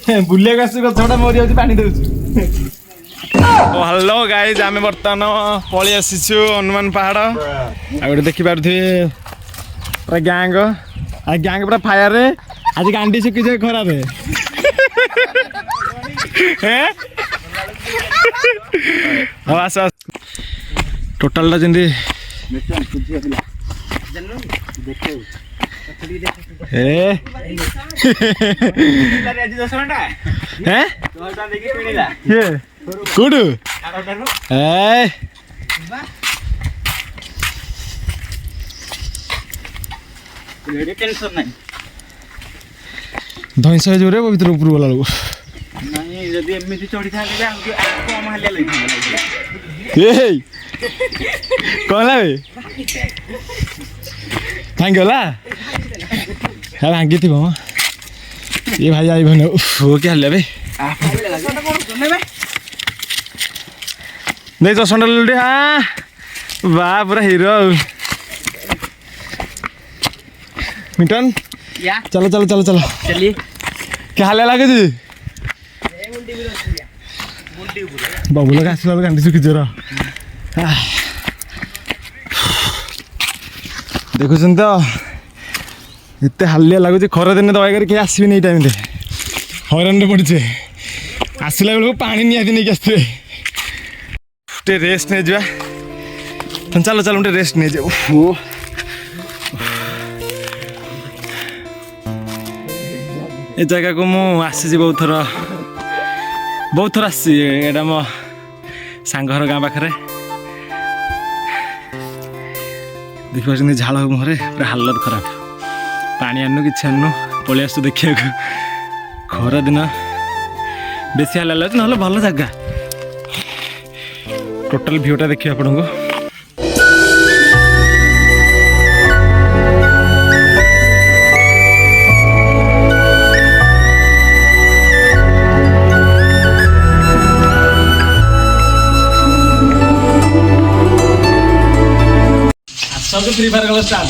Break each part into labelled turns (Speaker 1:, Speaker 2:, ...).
Speaker 1: बुले गछटा मरी जाऊँ पानी दौचु। हेलो गाइज आम बर्तमान पलि आसीचु हनुमान पहाड़ आगे देखी पारे पूरा गैंग आज गैंग पूरा फायर रे आज गांडी शिखी खरा आस टोटाल जमी कौटू धईस जो भर ऊपर गला लोग कौन भांगला भांगी थी ये भाई आई भाई वो क्या हल्ला भाई नहीं चषा लुटे हाँ वाह पूरा हीरो मिटन चलो चलो चलो चलो
Speaker 2: चलिए
Speaker 1: क्या हाल लगे जी बाबू लोग आसला गांडी सुखी जोर देखुं तो एत हालिया लगुच खरा दिन दया कर आसबे टाइम हईरान पड़े आसला बेलू पानी निहाती नहीं आसते रेस्ट नहीं जा चलो चलो रेस्ट नहीं जा ए जगह को मुझे बहुत थर आसा मो सांग घर गाँ पाखे देखिए झाड़ मुहर पूरा हालत खराब पानी आनु कि आनु पलि आसु देखा खरा दिन बेसी हाल लगे ना भल जगह टोटाल भ्यूटा देखिए आपन को सब फ्री फायर गला स्टार्ट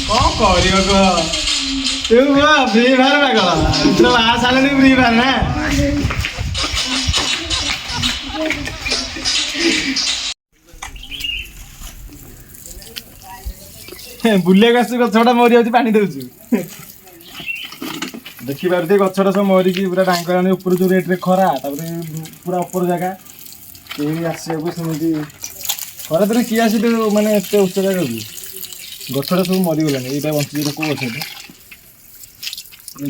Speaker 1: कौन कर फ्री फायर गला तो आ साले फ्री फायर ना बुले गछटा मरी जाऊँ पानी दौचु देखी पारे गछटा सब मरिकी पूरा टांग ऊपर जो रेट रे खरा पूरा ऊपर जगह कहीं आसवाक सेमती खरा दिन किए आस मानते एत उच्च जगह को गछटा सब मरीगलानी यहाँ बंची कौ गछ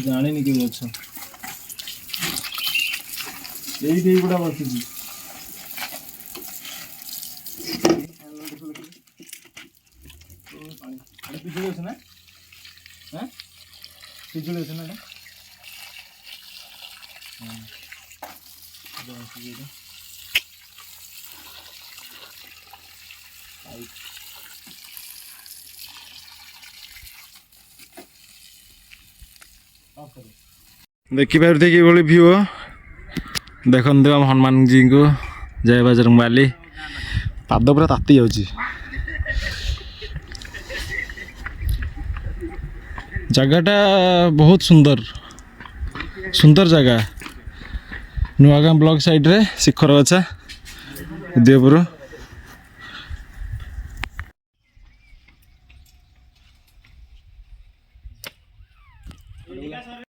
Speaker 1: जानी कि गछ यही गुड़ा बची पिजुड़ी अच्छे ना हाँ पिजुड़ी अच्छे ना देखी पारे कि व्यू देखते हम हनुमान जी को जय बजरंगबली पाद पूरा ताती जाऊँगी जगहटा बहुत सुंदर सुंदर जगह नुआगाँ ब्लॉक साइड रे शिखर गछा उदयपुर